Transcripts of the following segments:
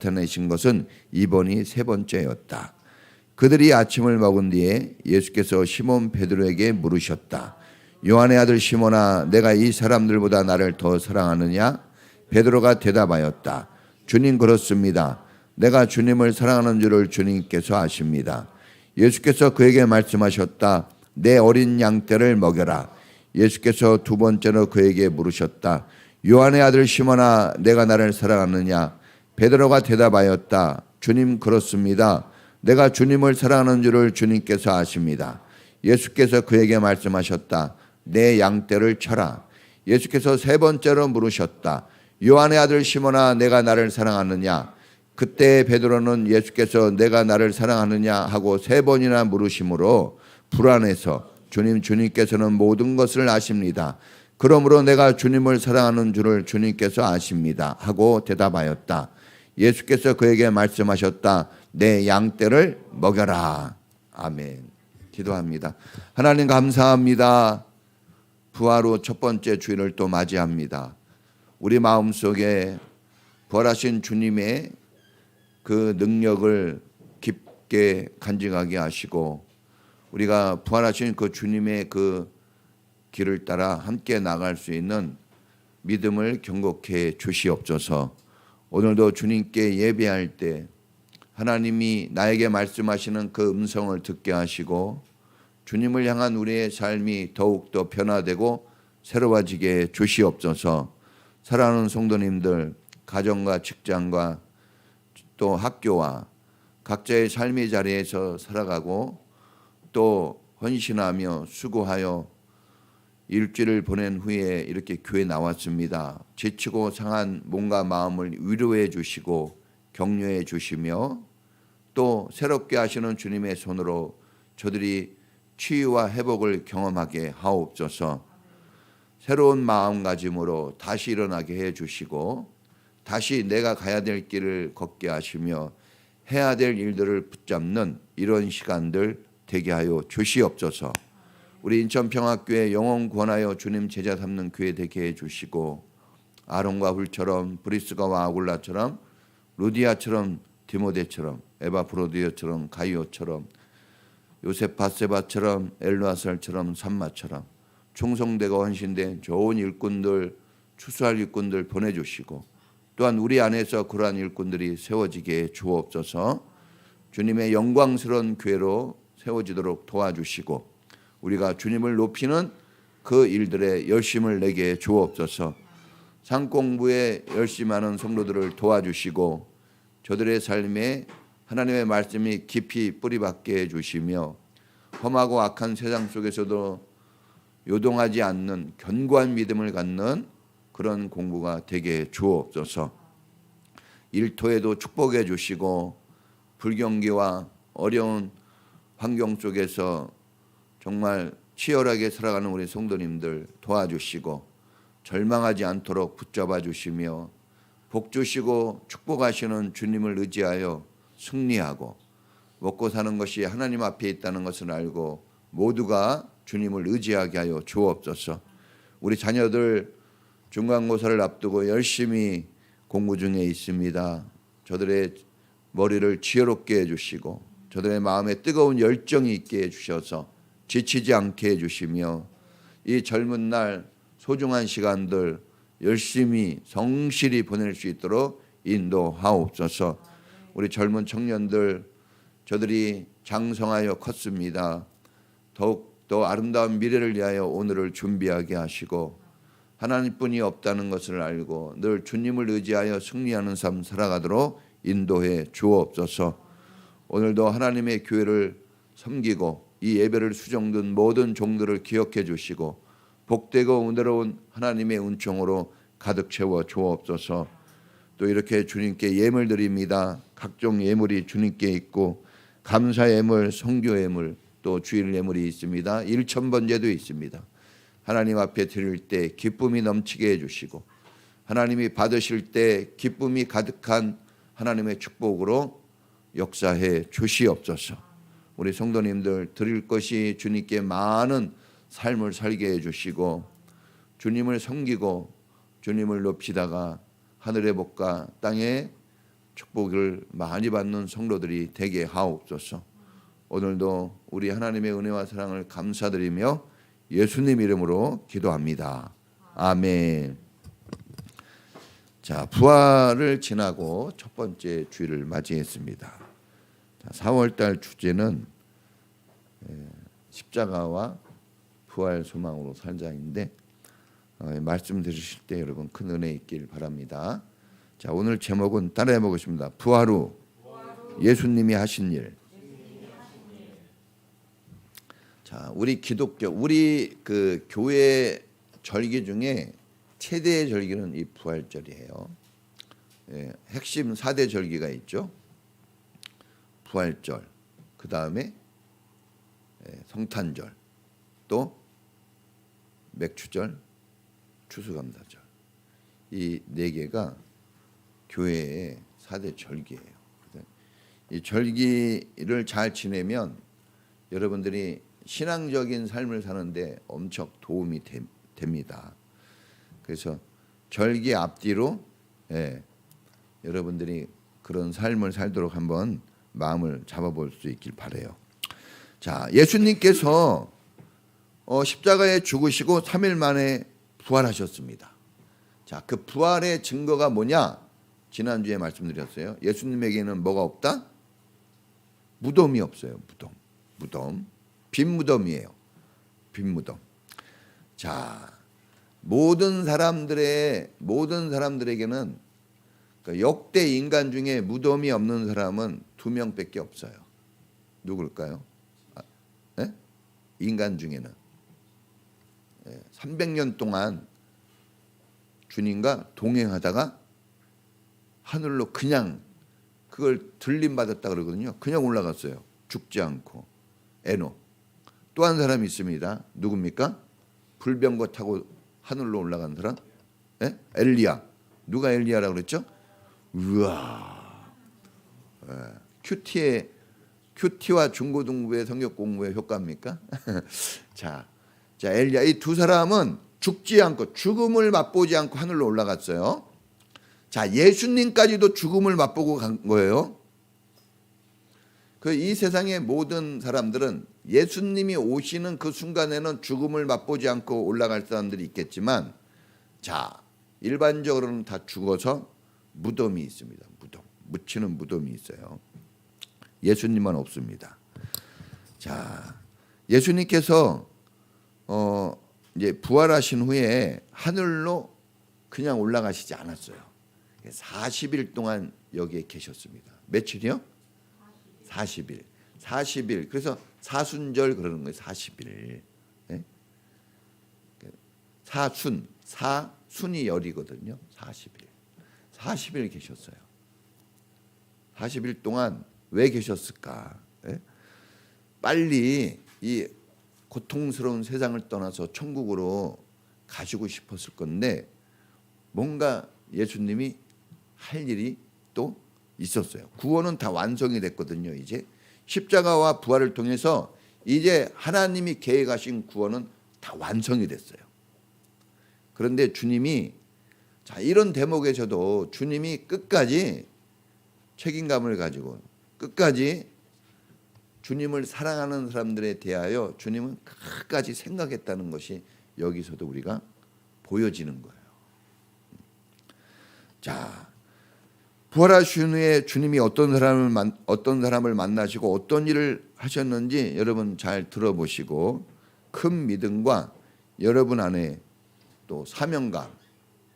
나타내신 것은 이번이 세 번째였다. 그들이 아침을 먹은 뒤에 예수께서 시몬 베드로에게 물으셨다. 요한의 아들 시몬아, 내가 이 사람들보다 나를 더 사랑하느냐? 베드로가 대답하였다. 주님, 그렇습니다. 내가 주님을 사랑하는 줄을 주님께서 아십니다. 예수께서 그에게 말씀하셨다. 내 어린 양떼를 먹여라. 예수께서 두 번째로 그에게 물으셨다. 요한의 아들 시몬아, 내가 나를 사랑하느냐? 베드로가 대답하였다. 주님, 그렇습니다. 내가 주님을 사랑하는 줄을 주님께서 아십니다. 예수께서 그에게 말씀하셨다. 내 양떼를 쳐라. 예수께서 세 번째로 물으셨다. 요한의 아들 시몬아, 내가 나를 사랑하느냐? 그때 베드로는 예수께서 내가 나를 사랑하느냐 하고 세 번이나 물으심으로 불안해서 주님께서는 모든 것을 아십니다. 그러므로 내가 주님을 사랑하는 줄을 주님께서 아십니다 하고 대답하였다. 예수께서 그에게 말씀하셨다. 내 양떼를 먹여라. 아멘. 기도합니다. 하나님 감사합니다. 부활 후 첫 번째 주일을 또 맞이합니다. 우리 마음속에 부활하신 주님의 그 능력을 깊게 간직하게 하시고 우리가 부활하신 그 주님의 그 길을 따라 함께 나갈 수 있는 믿음을 경고케 주시옵소서. 오늘도 주님께 예배할 때 하나님이 나에게 말씀하시는 그 음성을 듣게 하시고 주님을 향한 우리의 삶이 더욱더 변화되고 새로워지게 주시옵소서. 사랑하는 성도님들, 가정과 직장과 또 학교와 각자의 삶의 자리에서 살아가고 또 헌신하며 수고하여 일주일을 보낸 후에 이렇게 교회 나왔습니다. 지치고 상한 몸과 마음을 위로해 주시고 격려해 주시며 또 새롭게 하시는 주님의 손으로 저들이 치유와 회복을 경험하게 하옵소서. 새로운 마음가짐으로 다시 일어나게 해 주시고 다시 내가 가야 될 길을 걷게 하시며 해야 될 일들을 붙잡는 이런 시간들 되게 하여 주시옵소서. 우리 인천평화교회 영혼 구원하여 주님 제자 삼는 교회 되게 해 주시고 아론과 훌처럼 브리스가와 아굴라처럼 루디아처럼 디모데처럼 에바프로디오처럼 가이오처럼 요셉 바세바처럼 엘루아살처럼 산마처럼 충성되고 헌신된 좋은 일꾼들, 추수할 일꾼들 보내주시고 또한 우리 안에서 그러한 일꾼들이 세워지게 주옵소서. 주님의 영광스러운 교회로 세워지도록 도와주시고 우리가 주님을 높이는 그 일들에 열심을 내게 주옵소서. 상공부에 열심하는 성도들을 도와주시고 저들의 삶에 하나님의 말씀이 깊이 뿌리박게 해주시며 험하고 악한 세상 속에서도 요동하지 않는 견고한 믿음을 갖는 그런 공부가 되게 주옵소서. 일터에도 축복해 주시고 불경기와 어려운 환경 속에서 정말 치열하게 살아가는 우리 성도님들 도와주시고 절망하지 않도록 붙잡아 주시며 복 주시고 축복하시는 주님을 의지하여 승리하고 먹고 사는 것이 하나님 앞에 있다는 것을 알고 모두가 주님을 의지하게 하여 주옵소서. 우리 자녀들 중간고사를 앞두고 열심히 공부 중에 있습니다. 저들의 머리를 지혜롭게 해주시고 저들의 마음에 뜨거운 열정이 있게 해주셔서 지치지 않게 해주시며 이 젊은 날 소중한 시간들 열심히 성실히 보낼 수 있도록 인도하옵소서. 우리 젊은 청년들 저들이 장성하여 컸습니다. 더욱더 아름다운 미래를 위하여 오늘을 준비하게 하시고 하나님뿐이 없다는 것을 알고 늘 주님을 의지하여 승리하는 삶 살아가도록 인도해 주옵소서. 오늘도 하나님의 교회를 섬기고 이 예배를 수종든 모든 종들을 기억해 주시고 복되고 은혜로운 하나님의 은총으로 가득 채워 주옵소서. 또 이렇게 주님께 예물 드립니다. 각종 예물이 주님께 있고 감사 예물, 성교 예물, 또 주일 예물이 있습니다. 1,000번제도 있습니다. 하나님 앞에 드릴 때 기쁨이 넘치게 해주시고 하나님이 받으실 때 기쁨이 가득한 하나님의 축복으로 역사해 주시옵소서. 우리 성도님들 드릴 것이 주님께 많은 삶을 살게 해주시고 주님을 섬기고 주님을 높이다가 하늘의 복과 땅의 축복을 많이 받는 성도들이 되게 하옵소서. 오늘도 우리 하나님의 은혜와 사랑을 감사드리며 예수님 이름으로 기도합니다. 아멘. 자, 부활을 지나고 첫 번째 주일을 맞이했습니다. 자, 4월달 주제는 십자가와 부활 소망으로 살자인데 말씀 들으실 때 여러분 큰 은혜 있길 바랍니다. 자, 오늘 제목은 따라해 보겠습니다. 부활 후 예수님이 하신 일. 자, 우리 기독교, 우리 그 교회 절기 중에 최대의 절기는 이 부활절이에요. 핵심 4대 절기가 있죠. 부활절, 그 다음에 성탄절, 또 맥추절, 추수감사절. 이 네 개가 교회의 4대 절기예요. 이 절기를 잘 지내면 여러분들이 신앙적인 삶을 사는데 엄청 도움이 됩니다. 그래서 절기 앞뒤로 여러분들이 그런 삶을 살도록 한번 마음을 잡아볼 수 있길 바라요. 자, 예수님께서 십자가에 죽으시고 3일 만에 부활하셨습니다. 자, 그 부활의 증거가 뭐냐? 지난주에 말씀드렸어요. 예수님에게는 뭐가 없다? 무덤이 없어요. 무덤. 빈 무덤이에요. 빈 무덤. 자, 모든 사람들에게는 역대 인간 중에 무덤이 없는 사람은 2명밖에 없어요. 누굴까요? 인간 중에는 300년 동안 주님과 동행하다가 하늘로 그냥 그걸 들림 받았다 그러거든요. 그냥 올라갔어요. 죽지 않고. 에녹. 또 한 사람이 있습니다. 누굽니까? 불병거 타고 하늘로 올라간 사람? 엘리야. 누가 엘리야라고 그랬죠? 우와. 큐티와 중고등부의 성격 공부의 효과입니까? 자, 엘리야. 이 두 사람은 죽지 않고 죽음을 맛보지 않고 하늘로 올라갔어요. 자, 예수님까지도 죽음을 맛보고 간 거예요. 이 세상의 모든 사람들은 예수님이 오시는 그 순간에는 죽음을 맛보지 않고 올라갈 사람들이 있겠지만, 자, 일반적으로는 다 죽어서 무덤이 있습니다. 묻히는 무덤이 있어요. 예수님만 없습니다. 자, 예수님께서 이제 부활하신 후에 하늘로 그냥 올라가시지 않았어요. 40일 동안 여기에 계셨습니다. 며칠이요? 40일. 그래서 사순절 그러는 거예요. 40일. 사순이 열이거든요. 40일 계셨어요. 40일 동안 왜 계셨을까? 빨리 이 고통스러운 세상을 떠나서 천국으로 가시고 싶었을 건데 뭔가 예수님이 할 일이 또 있었어요. 구원은 다 완성이 됐거든요. 이제 십자가와 부활을 통해서 이제 하나님이 계획하신 구원은 다 완성이 됐어요. 그런데 주님이 이런 대목에서도 주님이 끝까지 책임감을 가지고 끝까지 주님을 사랑하는 사람들에 대하여 주님은 끝까지 생각했다는 것이 여기서도 우리가 보여지는 거예요. 자, 부활하신 후에 주님이 어떤 사람을 만나시고 어떤 일을 하셨는지 여러분 잘 들어보시고 큰 믿음과 여러분 안에 또 사명감,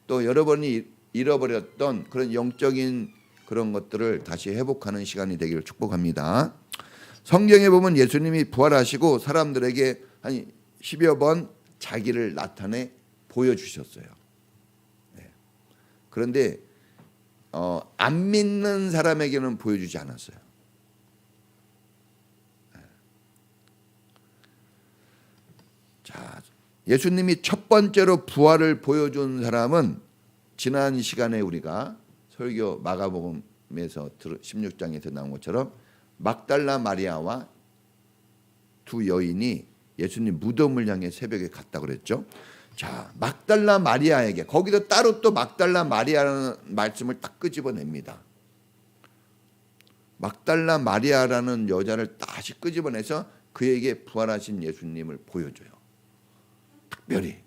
또 여러분이 잃어버렸던 그런 영적인 그런 것들을 다시 회복하는 시간이 되기를 축복합니다. 성경에 보면 예수님이 부활하시고 사람들에게 한 10여 번 자기를 나타내 보여주셨어요. 그런데 안 믿는 사람에게는 보여주지 않았어요. 자, 예수님이 첫 번째로 부활을 보여준 사람은 지난 시간에 우리가 설교 마가복음에서 16장에서 나온 것처럼 막달라 마리아와 두 여인이 예수님 무덤을 향해 새벽에 갔다 그랬죠. 자, 막달라 마리아에게 거기서 따로 또 막달라 마리아라는 말씀을 딱 끄집어냅니다. 막달라 마리아라는 여자를 다시 끄집어내서 그에게 부활하신 예수님을 보여줘요. 특별히.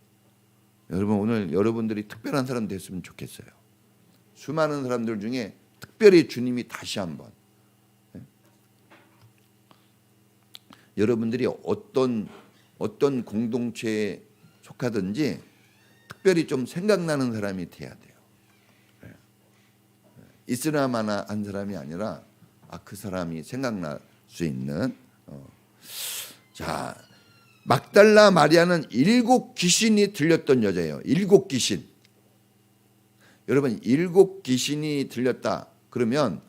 여러분, 오늘 여러분들이 특별한 사람 됐으면 좋겠어요. 수많은 사람들 중에 특별히 주님이 다시 한번 여러분들이 어떤 공동체에 속하든지 특별히 좀 생각나는 사람이 돼야 돼요. 있으나마나 한 사람이 아니라 그 사람이 생각날 수 있는. 자, 막달라 마리아는 7 귀신이 들렸던 여자예요. 7 귀신. 여러분, 7 귀신이 들렸다 그러면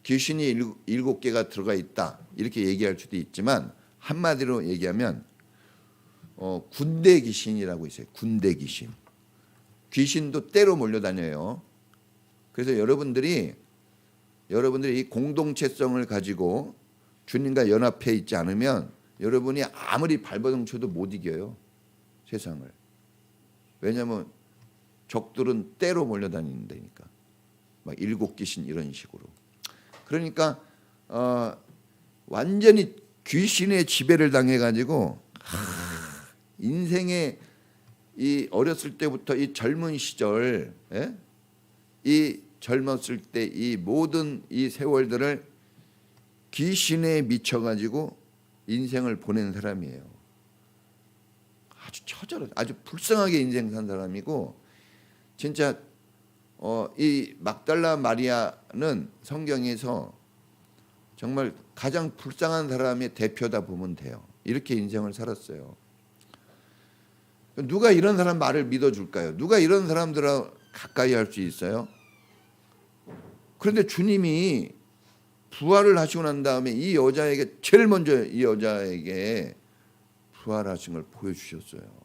귀신이 7개가 들어가 있다 이렇게 얘기할 수도 있지만, 한마디로 얘기하면 군대 귀신이라고 있어요. 군대 귀신. 귀신도 때로 몰려다녀요. 그래서 여러분들이 이 공동체성을 가지고 주님과 연합해 있지 않으면 여러분이 아무리 발버둥 쳐도 못 이겨요, 세상을. 왜냐하면 적들은 때로 몰려다니는다니까. 막 7 귀신 이런 식으로. 그러니까 완전히 귀신의 지배를 당해가지고 인생의 이 어렸을 때부터 이 젊은 시절, 이 젊었을 때 이 모든 이 세월들을 귀신에 미쳐가지고 인생을 보낸 사람이에요. 아주 처절해, 아주 불쌍하게 인생 산 사람이고, 진짜 이 막달라 마리아는 성경에서 정말 가장 불쌍한 사람의 대표다 보면 돼요. 이렇게 인생을 살았어요. 누가 이런 사람 말을 믿어줄까요? 누가 이런 사람들하고 가까이 할 수 있어요? 그런데 주님이 부활을 하시고 난 다음에 이 여자에게 제일 먼저 이 여자에게 부활하신 걸 보여주셨어요.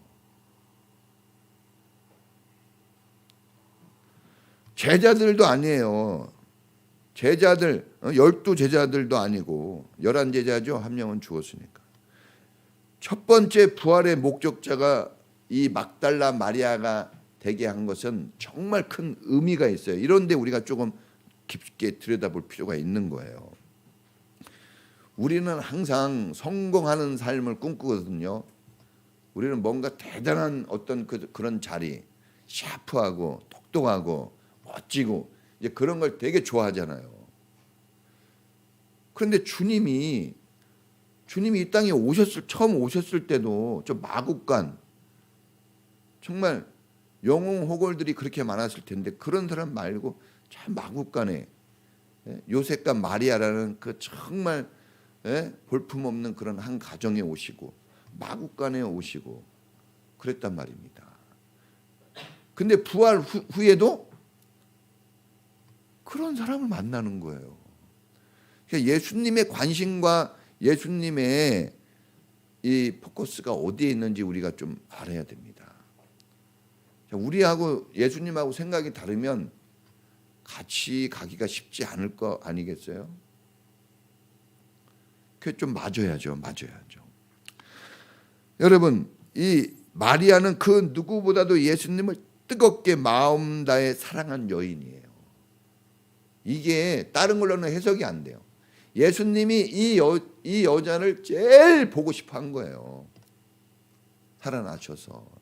제자들도 아니에요. 제자들 12 제자들도 아니고 11 제자죠. 한 명은 죽었으니까. 첫 번째 부활의 목적자가 이 막달라 마리아가 되게 한 것은 정말 큰 의미가 있어요. 이런데 우리가 조금 깊게 들여다볼 필요가 있는 거예요. 우리는 항상 성공하는 삶을 꿈꾸거든요. 우리는 뭔가 대단한 어떤 그런 자리, 샤프하고 똑똑하고 멋지고 이제 그런 걸 되게 좋아하잖아요. 그런데 주님이 이 땅에 처음 오셨을 때도 좀 마국간, 정말 영웅호걸들이 그렇게 많았을 텐데 그런 사람 말고 참 마국간에 요셉과 마리아라는 그 정말 볼품없는 그런 한 가정에 오시고 마국간에 오시고 그랬단 말입니다. 근데 부활 후에도 그런 사람을 만나는 거예요. 그러니까 예수님의 관심과 예수님의 이 포커스가 어디에 있는지 우리가 좀 알아야 됩니다. 우리하고 예수님하고 생각이 다르면 같이 가기가 쉽지 않을 거 아니겠어요? 그게 좀 맞아야죠. 여러분, 이 마리아는 그 누구보다도 예수님을 뜨겁게 마음 다해 사랑한 여인이에요. 이게 다른 걸로는 해석이 안 돼요. 예수님이 이 여자를 제일 보고 싶어 한 거예요. 살아나셔서.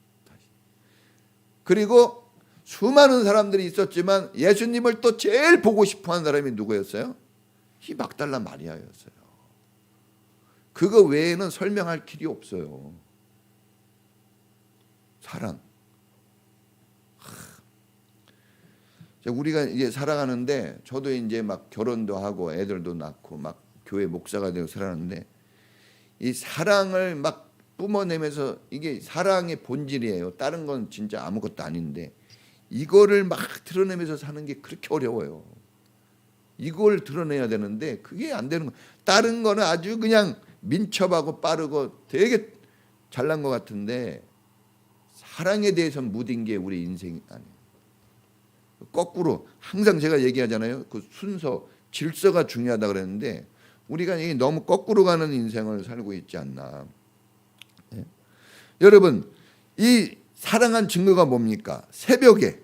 그리고 수많은 사람들이 있었지만 예수님을 또 제일 보고 싶어 한 사람이 누구였어요? 이 막달라 마리아였어요. 그거 외에는 설명할 길이 없어요. 사랑. 우리가 이제 살아가는데 저도 이제 막 결혼도 하고 애들도 낳고 막 교회 목사가 되고 살아가는데 이 사랑을 막 뿜어내면서 이게 사랑의 본질이에요. 다른 건 진짜 아무것도 아닌데 이거를 막 드러내면서 사는 게 그렇게 어려워요. 이걸 드러내야 되는데 그게 안 되는 거예요. 다른 거는 아주 그냥 민첩하고 빠르고 되게 잘난 것 같은데 사랑에 대해서 무딘 게 우리 인생이 아니에요. 거꾸로 항상 제가 얘기하잖아요. 그 순서, 질서가 중요하다 그랬는데 우리가 너무 거꾸로 가는 인생을 살고 있지 않나. 여러분, 이 사랑한 증거가 뭡니까? 새벽에,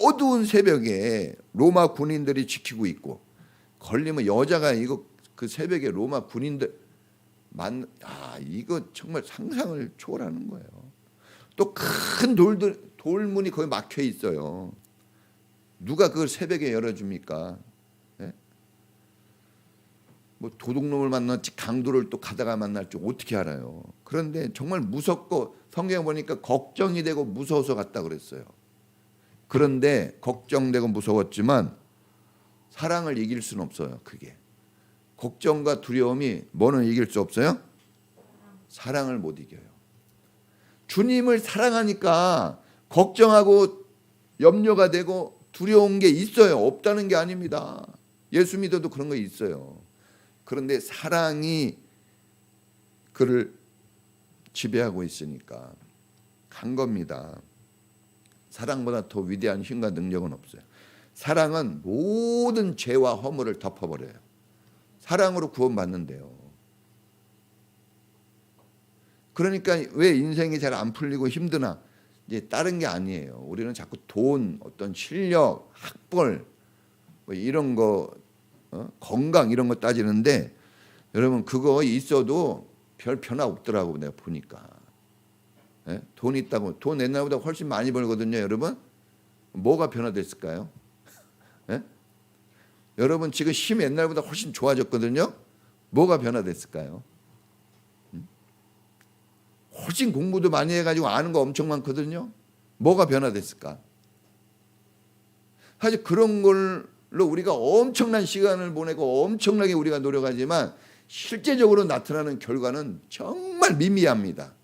어두운 새벽에 로마 군인들이 지키고 있고 걸리면 여자가 이거 그 새벽에 로마 군인들 이거 정말 상상을 초월하는 거예요. 또 큰 돌문이 거기 막혀 있어요. 누가 그걸 새벽에 열어줍니까? 예? 뭐 도둑놈을 만날지 강도를 또 가다가 만날지 어떻게 알아요? 그런데 정말 무섭고 성경에 보니까 걱정이 되고 무서워서 갔다 그랬어요. 그런데 걱정되고 무서웠지만 사랑을 이길 수는 없어요. 그게 걱정과 두려움이 뭐는 이길 수 없어요? 사랑을 못 이겨요. 주님을 사랑하니까 걱정하고 염려가 되고 두려운 게 있어요. 없다는 게 아닙니다. 예수 믿어도 그런 거 있어요. 그런데 사랑이 그를 지배하고 있으니까 간 겁니다. 사랑보다 더 위대한 힘과 능력은 없어요. 사랑은 모든 죄와 허물을 덮어버려요. 사랑으로 구원받는데요. 그러니까 왜 인생이 잘 안 풀리고 힘드나? 이제 다른 게 아니에요. 우리는 자꾸 돈, 어떤 실력, 학벌 뭐 이런 거, 건강 이런 거 따지는데 여러분 그거 있어도 별 변화 없더라고 내가 보니까. 예? 돈 있다고 돈 옛날보다 훨씬 많이 벌거든요. 여러분 뭐가 변화됐을까요? 예? 여러분 지금 힘 옛날보다 훨씬 좋아졌거든요. 뭐가 변화됐을까요? 훨씬 공부도 많이 해가지고 아는 거 엄청 많거든요. 뭐가 변화됐을까? 사실 그런 걸로 우리가 엄청난 시간을 보내고 엄청나게 우리가 노력하지만 실제적으로 나타나는 결과는 정말 미미합니다.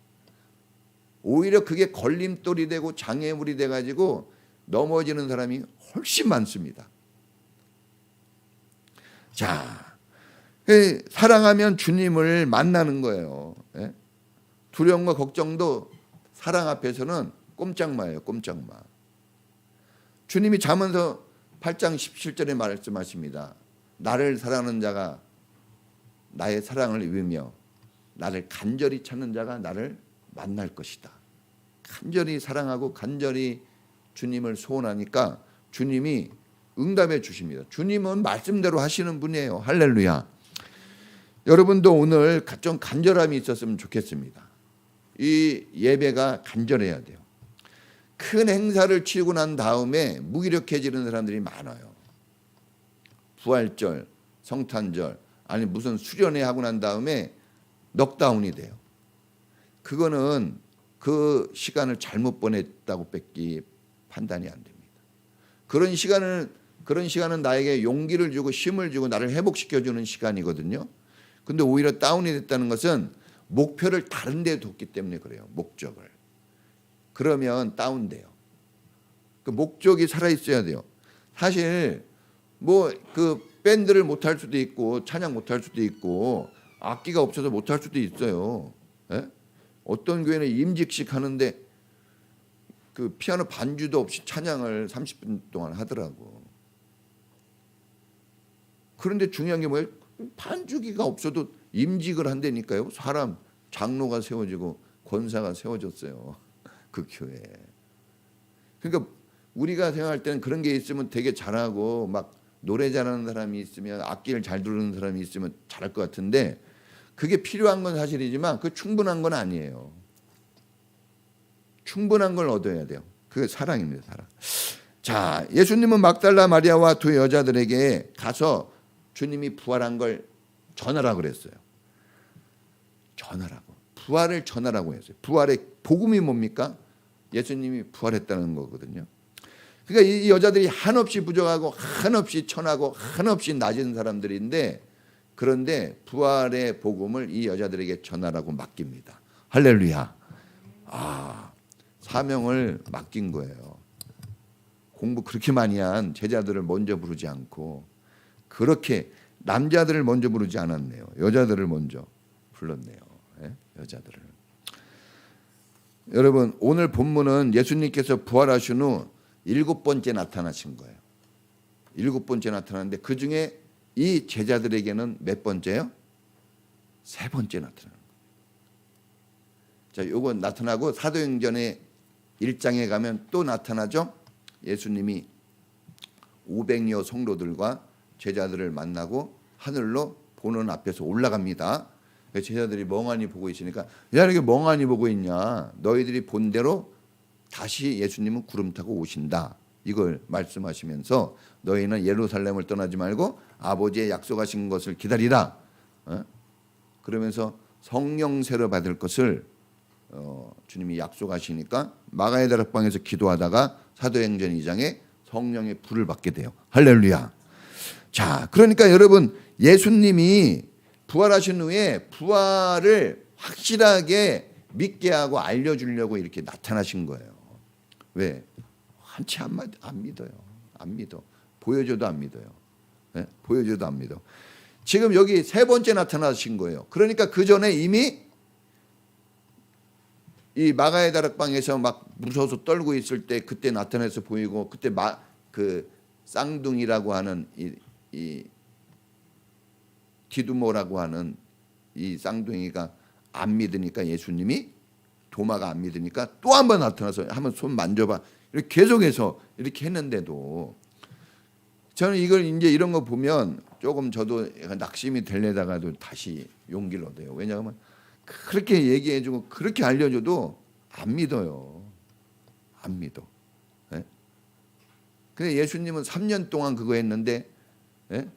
오히려 그게 걸림돌이 되고 장애물이 돼가지고 넘어지는 사람이 훨씬 많습니다. 자, 사랑하면 주님을 만나는 거예요. 예? 두려움과 걱정도 사랑 앞에서는 꼼짝마예요. 꼼짝마. 주님이 잠언서 8장 17절에 말씀하십니다. 나를 사랑하는 자가 나의 사랑을 입으며 나를 간절히 찾는 자가 나를 만날 것이다. 간절히 사랑하고 간절히 주님을 소원하니까 주님이 응답해 주십니다. 주님은 말씀대로 하시는 분이에요. 할렐루야. 여러분도 오늘 좀 간절함이 있었으면 좋겠습니다. 이 예배가 간절해야 돼요. 큰 행사를 치르고 난 다음에 무기력해지는 사람들이 많아요. 부활절, 성탄절, 아니 무슨 수련회 하고 난 다음에 넉다운이 돼요. 그거는 그 시간을 잘못 보냈다고 뺏기 판단이 안 됩니다. 그런 시간은 나에게 용기를 주고 힘을 주고 나를 회복시켜주는 시간이거든요. 근데 오히려 다운이 됐다는 것은 목표를 다른 데 뒀기 때문에 그래요. 목적을. 그러면 다운돼요. 그 목적이 살아있어야 돼요. 사실 뭐 그 밴드를 못할 수도 있고 찬양 못할 수도 있고 악기가 없어서 못할 수도 있어요. 예? 어떤 교회는 임직식 하는데 그 피아노 반주도 없이 찬양을 30분 동안 하더라고. 그런데 중요한 게 뭐예요? 반주기가 없어도 임직을 한다니까요. 사람 장로가 세워지고 권사가 세워졌어요. 그 교회에. 그러니까 우리가 생각할 때는 그런 게 있으면 되게 잘하고 막 노래 잘하는 사람이 있으면 악기를 잘 부르는 사람이 있으면 잘할 것 같은데 그게 필요한 건 사실이지만 그 충분한 건 아니에요. 충분한 걸 얻어야 돼요. 그게 사랑입니다. 사랑. 자, 예수님은 막달라 마리아와 두 여자들에게 가서 주님이 부활한 걸 전하라고 그랬어요. 전하라고. 부활을 전하라고 했어요. 부활의 복음이 뭡니까? 예수님이 부활했다는 거거든요. 그러니까 이 여자들이 한없이 부족하고 한없이 천하고 한없이 낮은 사람들인데 그런데 부활의 복음을 이 여자들에게 전하라고 맡깁니다. 할렐루야. 사명을 맡긴 거예요. 공부 그렇게 많이 한 제자들을 먼저 부르지 않고 그렇게 남자들을 먼저 부르지 않았네요. 여자들을 먼저 불렀네요. 여자들을. 여러분 오늘 본문은 예수님께서 부활하신 후 7번째 나타나신 거예요. 7번째 나타났는데 그중에 이 제자들에게는 몇 번째요? 3번째 나타나는 거예요. 자, 요거 나타나고 사도행전의 1장에 가면 또 나타나죠. 예수님이 500여 성도들과 제자들을 만나고 하늘로 보는 앞에서 올라갑니다. 제자들이 멍하니 보고 있으니까 야 이렇게 멍하니 보고 있냐. 너희들이 본 대로 다시 예수님은 구름 타고 오신다. 이걸 말씀하시면서 너희는 예루살렘을 떠나지 말고 아버지의 약속하신 것을 기다리라. 그러면서 성령 세례 받을 것을 주님이 약속하시니까 마가의 다락방에서 기도하다가 사도행전 2장에 성령의 불을 받게 돼요. 할렐루야. 자, 그러니까 여러분 예수님이 부활하신 후에 부활을 확실하게 믿게 하고 알려주려고 이렇게 나타나신 거예요. 왜? 한치 안 믿어요. 안 믿어. 보여줘도 안 믿어요. 네? 보여줘도 안 믿어. 지금 여기 세 번째 나타나신 거예요. 그러니까 그 전에 이미 이 마가의 다락방에서 막 무서워서 떨고 있을 때 그때 나타나서 보이고 그때 그 쌍둥이라고 하는 이 디두모라고 하는 이 쌍둥이가 안 믿으니까 예수님이 도마가 안 믿으니까 또 한 번 나타나서 한번 손 만져봐 이렇게 계속해서 이렇게 했는데도 저는 이걸 이제 이런 거 보면 조금 저도 낙심이 되려다가도 다시 용기를 얻어요. 왜냐하면 그렇게 얘기해주고 그렇게 알려줘도 안 믿어요. 안 믿어. 예? 근데 예수님은 3년 동안 그거 했는데 예?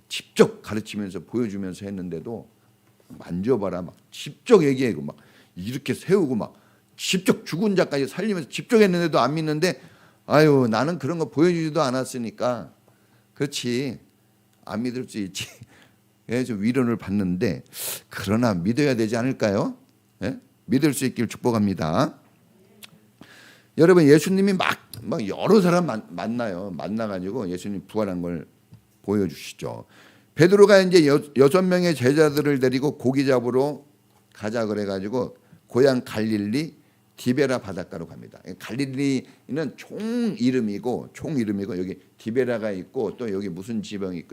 직접 가르치면서 보여주면서 했는데도 만져봐라 막 직접 얘기하고 막 이렇게 세우고 막 직접 죽은 자까지 살리면서 직접 했는데도 안 믿는데 아유 나는 그런 거 보여주지도 않았으니까 그렇지 안 믿을 수 있지. 예, 좀 위로를 받는데 그러나 믿어야 되지 않을까요? 예? 믿을 수 있길 축복합니다. 여러분 예수님이 막 여러 사람 만나요. 만나가지고 예수님 부활한 걸 보여주시죠. 베드로가 이제 6명의 제자들을 데리고 고기 잡으러 가자 그래가지고 고향 갈릴리 디베라 바닷가로 갑니다. 갈릴리는 총 이름이고 여기 디베라가 있고 또 여기 무슨 지방이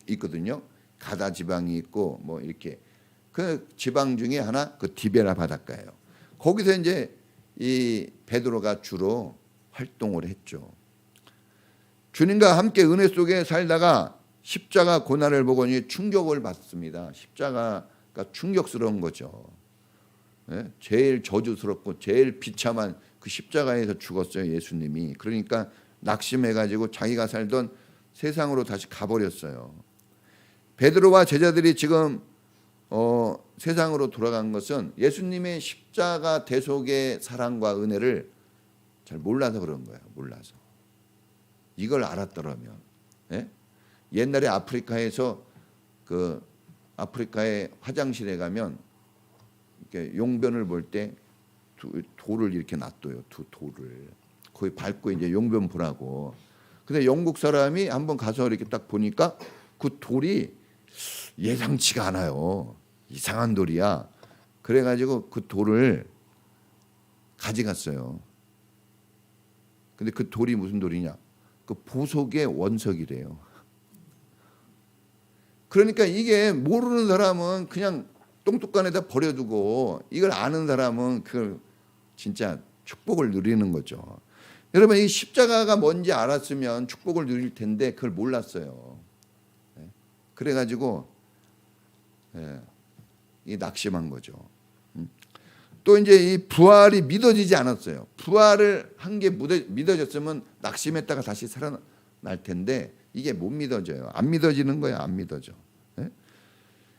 있거든요. 가다 지방이 있고 뭐 이렇게 그 지방 중에 하나 그 디베라 바닷가예요. 거기서 이제 이 베드로가 주로 활동을 했죠. 주님과 함께 은혜 속에 살다가 십자가 고난을 보고 충격을 받습니다. 십자가가 충격스러운 거죠. 네? 제일 저주스럽고 제일 비참한 그 십자가에서 죽었어요. 예수님이. 그러니까 낙심해가지고 자기가 살던 세상으로 다시 가버렸어요. 베드로와 제자들이 지금 세상으로 돌아간 것은 예수님의 십자가 대속의 사랑과 은혜를 잘 몰라서 그런 거예요. 몰라서. 이걸 알았더라면 예? 옛날에 아프리카에서 그 아프리카의 화장실에 가면 이렇게 용변을 볼 때 돌을 이렇게 놔둬요. 두 돌을 거기 밟고 이제 용변 보라고. 근데 영국 사람이 한번 가서 이렇게 딱 보니까 그 돌이 예상치가 않아요. 이상한 돌이야. 그래가지고 그 돌을 가져갔어요. 근데 그 돌이 무슨 돌이냐? 그 보석의 원석이래요. 그러니까 이게 모르는 사람은 그냥 똥뚜껑에다 버려두고 이걸 아는 사람은 그걸 진짜 축복을 누리는 거죠. 여러분 이 십자가가 뭔지 알았으면 축복을 누릴 텐데 그걸 몰랐어요. 그래가지고 이 낙심한 거죠. 또 이제 이 부활이 믿어지지 않았어요. 부활을 한 게 믿어졌으면 낙심했다가 다시 살아날 텐데 이게 못 믿어져요. 안 믿어지는 거야. 안 믿어져.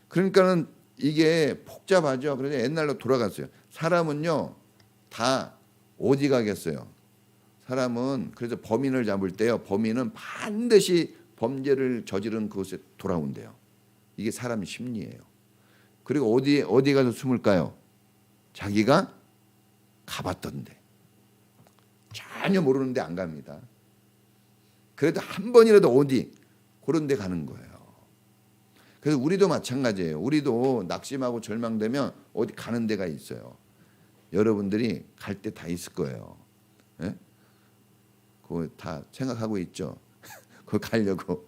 그러니까는 이게 복잡하죠. 그래서 옛날로 돌아갔어요. 사람은요 다 어디 가겠어요. 사람은 그래서 범인을 잡을 때요. 범인은 반드시 범죄를 저지른 그곳에 돌아온대요. 이게 사람 심리예요. 그리고 어디 가서 숨을까요? 자기가 가봤던데. 전혀 모르는데 안 갑니다. 그래도 한 번이라도 어디 그런 데 가는 거예요. 그래서 우리도 마찬가지예요. 우리도 낙심하고 절망되면 어디 가는 데가 있어요. 여러분들이 갈 때 다 있을 거예요. 예? 그거 다 생각하고 있죠. 그거 가려고.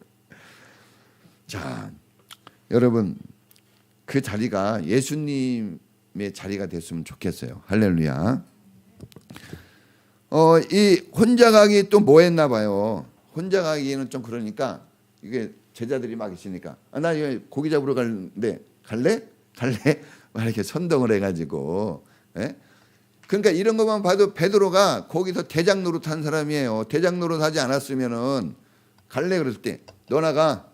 자, 여러분 그 자리가 예수님의 자리가 됐으면 좋겠어요. 할렐루야. 이 혼자 가기 또 뭐 했나 봐요. 혼자 가기는 좀 그러니까 이게 제자들이 막 있으니까 나 이거 고기 잡으러 가는데 갈래? 막 이렇게 선동을 해가지고. 예? 그러니까 이런 것만 봐도 베드로가 거기서 대장 노릇한 사람이에요. 대장 노릇하지 않았으면은 갈래 그랬을 때 너 나가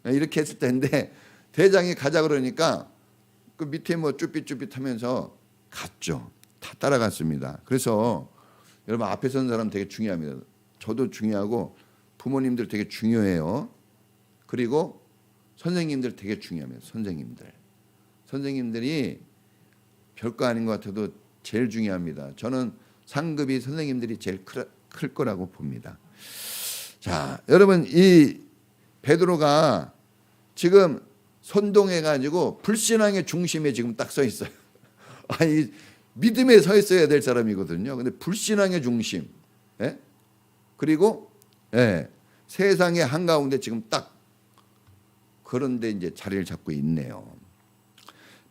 이렇게 했을 텐데 대장이 가자 그러니까 그 밑에 뭐 쭈삣쭈삣하면서 갔죠. 다 따라갔습니다. 그래서 여러분 앞에 선 사람 되게 중요합니다. 저도 중요하고 부모님들 되게 중요해요. 그리고 선생님들 되게 중요합니다. 선생님들이 별거 아닌 것 같아도 제일 중요합니다. 저는 상급이 선생님들이 제일 클 거라고 봅니다. 자, 여러분 이 베드로가 지금 선동해가지고 불신앙의 중심에 지금 딱 서 있어요. 아니 믿음에 서 있어야 될 사람이거든요. 근데 불신앙의 중심, 예? 그리고 세상의 한가운데 지금 딱 그런데 이제 자리를 잡고 있네요.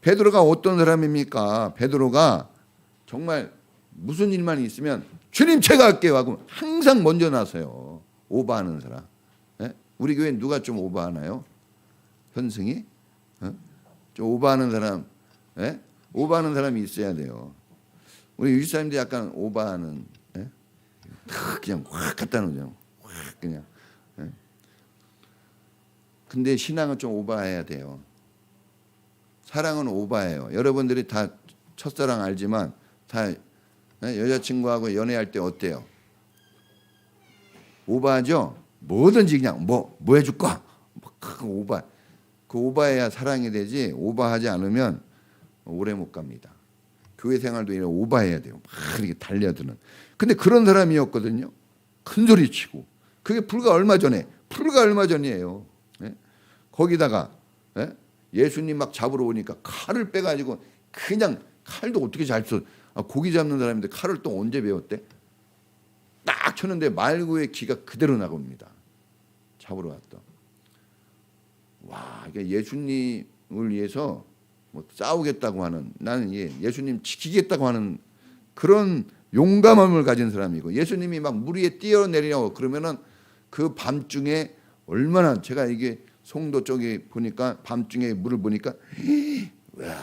베드로가 어떤 사람입니까? 베드로가 정말 무슨 일만 있으면 주님 제가 할게요 하고 항상 먼저 나서요. 오버하는 사람. 예? 우리 교회 누가 좀 오버하나요? 현승이? 좀 오버하는 사람, 예? 오버하는 사람이 있어야 돼요. 우리 유지사님도 약간 오버하는, 예? 그냥 확 갖다 놓죠. 확 그냥. 예? 근데 신앙은 좀 오버해야 돼요. 사랑은 오버해요. 여러분들이 다 첫사랑 알지만 다 여자친구하고 연애할 때 어때요? 오버하죠? 뭐든지 그냥 뭐 해줄까? 오버. 그 오버해야 사랑이 되지 오버하지 않으면 오래 못 갑니다. 교회 생활도 이렇게 오버해야 돼요. 막 이렇게 달려드는. 근데 그런 사람이었거든요. 큰 소리 치고. 그게 불과 얼마 전이에요. 예? 거기다가 예수님 막 잡으러 오니까 칼을 빼가지고 그냥 칼도 어떻게 잘 써. 고기 잡는 사람인데 칼을 또 언제 배웠대? 딱 쳤는데 말구의 기가 그대로 나옵니다. 잡으러 왔다. 와, 이게 예수님을 위해서 뭐 싸우겠다고 하는, 나는 예수님 지키겠다고 하는 그런 용감함을 가진 사람이고, 예수님이 막 물 위에 뛰어내리려고 그러면은 그 밤중에 얼마나, 제가 이게 송도 쪽에 보니까 밤중에 물을 보니까 와,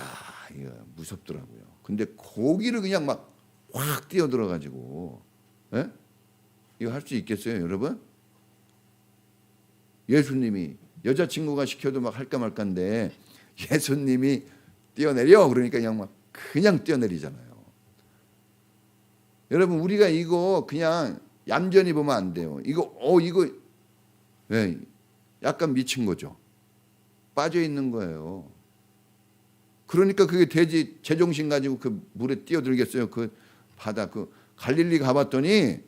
이거 무섭더라고요. 근데 거기를 그냥 막 확 뛰어들어가지고, 예? 이거 할 수 있겠어요, 여러분? 예수님이 여자친구가 시켜도 막 할까 말까인데 예수님이 뛰어내려 그러니까 그냥 뛰어내리잖아요. 여러분 우리가 이거 그냥 얌전히 보면 안 돼요. 이거 약간 미친 거죠. 빠져 있는 거예요. 그러니까 그게 돼지 제정신 가지고 그 물에 뛰어들겠어요. 그 바다 그 갈릴리 가봤더니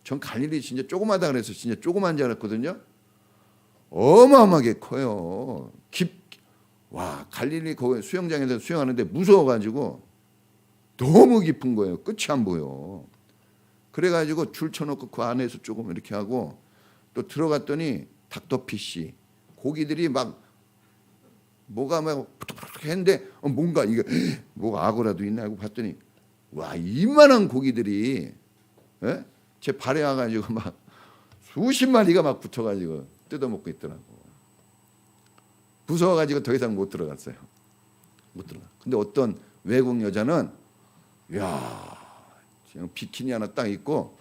전 갈릴리 진짜 조그마다 그래서 진짜 조그만 줄 알았거든요. 어마어마하게 커요. 와, 갈릴리 거기 수영장에서 수영하는데 무서워가지고 너무 깊은 거예요. 끝이 안 보여. 그래가지고 줄 쳐놓고 그 안에서 조금 이렇게 하고 또 들어갔더니 닥터피쉬 고기들이 막 뭐가 막 푸득푸득 했는데 뭔가 이게 뭐가 악어라도 있나 하고 봤더니 와, 이만한 고기들이 제 발에 와가지고 막 수십 마리가 막 붙어가지고 뜯어먹고 있더라고. 무서워가지고 더 이상 못 들어갔어요. 못 들어가. 근데 어떤 외국 여자는 야, 지금 비키니 하나 딱 입고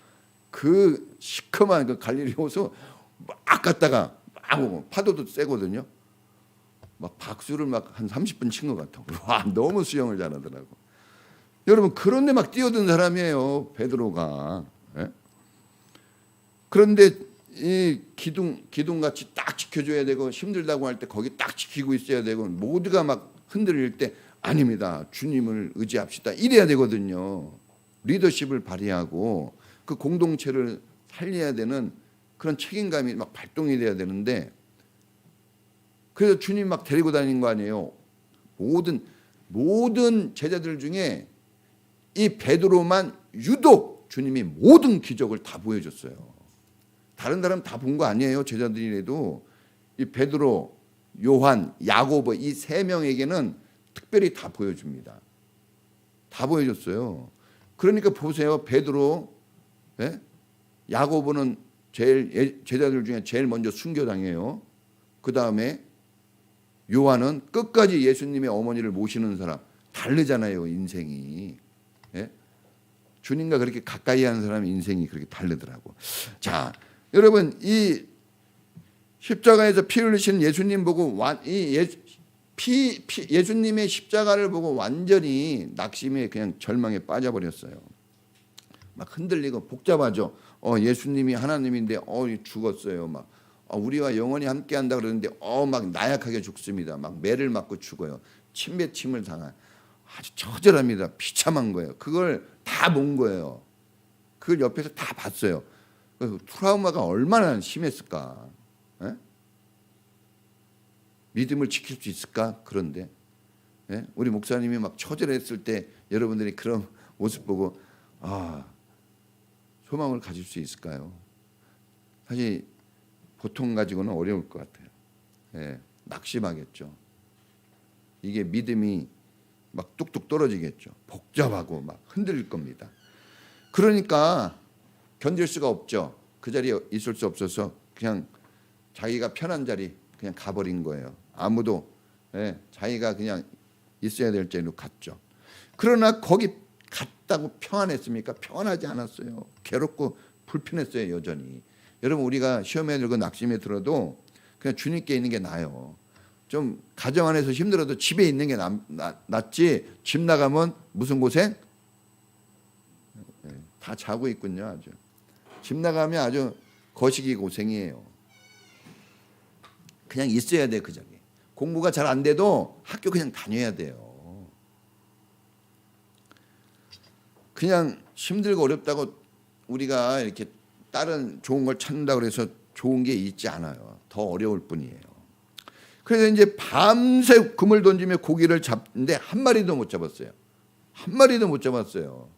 그 시커먼 그 갈릴리 호수 막 갔다가 막 파도도 세거든요. 막 박수를 막 한 30분 친 것 같아. 와, 너무 수영을 잘하더라고. 여러분 그런데 막 뛰어든 사람이에요, 베드로가. 예? 그런데 이 기둥같이 딱 지켜줘야 되고 힘들다고 할 때 거기 딱 지키고 있어야 되고 모두가 막 흔들릴 때 아닙니다. 주님을 의지합시다. 이래야 되거든요. 리더십을 발휘하고 그 공동체를 살려야 되는 그런 책임감이 막 발동이 돼야 되는데 그래서 주님 막 데리고 다니는 거 아니에요. 모든 제자들 중에 이 베드로만 유독 주님이 모든 기적을 다 보여줬어요. 다른 사람 다 본 거 아니에요. 제자들이라도 이 베드로, 요한, 야고보 이 세 명에게는 특별히 다 보여줍니다. 다 보여줬어요. 그러니까 보세요. 베드로, 야고보는 제일 제자들 중에 제일 먼저 순교당해요. 그 다음에 요한은 끝까지 예수님의 어머니를 모시는 사람. 다르잖아요, 인생이. 예? 주님과 그렇게 가까이 하는 사람 인생이 그렇게 다르더라고. 자, 여러분 이 십자가에서 피 흘리신 예수님 보고 예수님의 십자가를 보고 완전히 낙심에 그냥 절망에 빠져버렸어요. 막 흔들리고 복잡하죠. 예수님이 하나님인데 죽었어요. 막 우리와 영원히 함께한다 그러는데 막 나약하게 죽습니다. 막 매를 맞고 죽어요. 침뱉침을 당한 아주 처절합니다. 비참한 거예요. 그걸 다 본 거예요. 그걸 옆에서 다 봤어요. 트라우마가 얼마나 심했을까. 에? 믿음을 지킬 수 있을까? 그런데 우리 목사님이 막 처절했을 때 여러분들이 그런 모습 보고 소망을 가질 수 있을까요? 사실 보통 가지고는 어려울 것 같아요. 낙심하겠죠. 이게 믿음이 막 뚝뚝 떨어지겠죠. 복잡하고 막 흔들릴 겁니다. 그러니까 견딜 수가 없죠. 그 자리에 있을 수 없어서 그냥 자기가 편한 자리 그냥 가버린 거예요. 아무도 자기가 그냥 있어야 될 자리로 갔죠. 그러나 거기 갔다고 평안했습니까? 평안하지 않았어요. 괴롭고 불편했어요, 여전히. 여러분 우리가 시험에 들고 낙심에 들어도 그냥 주님께 있는 게 나아요. 좀 가정 안에서 힘들어도 집에 있는 게 낫지. 집 나가면 무슨 고생? 다 자고 있군요. 아주 집 나가면 아주 거시기 고생이에요. 그냥 있어야 돼. 그 자리. 공부가 잘 안 돼도 학교 그냥 다녀야 돼요. 그냥 힘들고 어렵다고 우리가 이렇게 다른 좋은 걸 찾는다고 해서 좋은 게 있지 않아요. 더 어려울 뿐이에요. 그래서 이제 밤새 금을 던지며 고기를 잡는데 한 마리도 못 잡았어요. 한 마리도 못 잡았어요.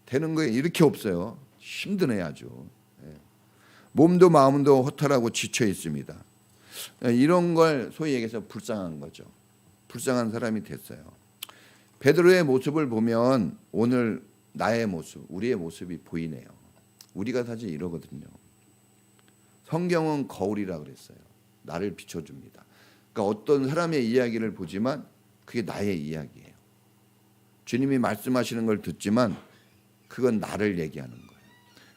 되는 거에 이렇게 없어요. 힘드네 아주. 몸도 마음도 허탈하고 지쳐 있습니다. 이런 걸 소위 얘기해서 불쌍한 거죠. 불쌍한 사람이 됐어요. 베드로의 모습을 보면 오늘 나의 모습, 우리의 모습이 보이네요. 우리가 사실 이러거든요. 성경은 거울이라 그랬어요. 나를 비춰줍니다. 그러니까 어떤 사람의 이야기를 보지만 그게 나의 이야기예요. 주님이 말씀하시는 걸 듣지만 그건 나를 얘기하는 거예요.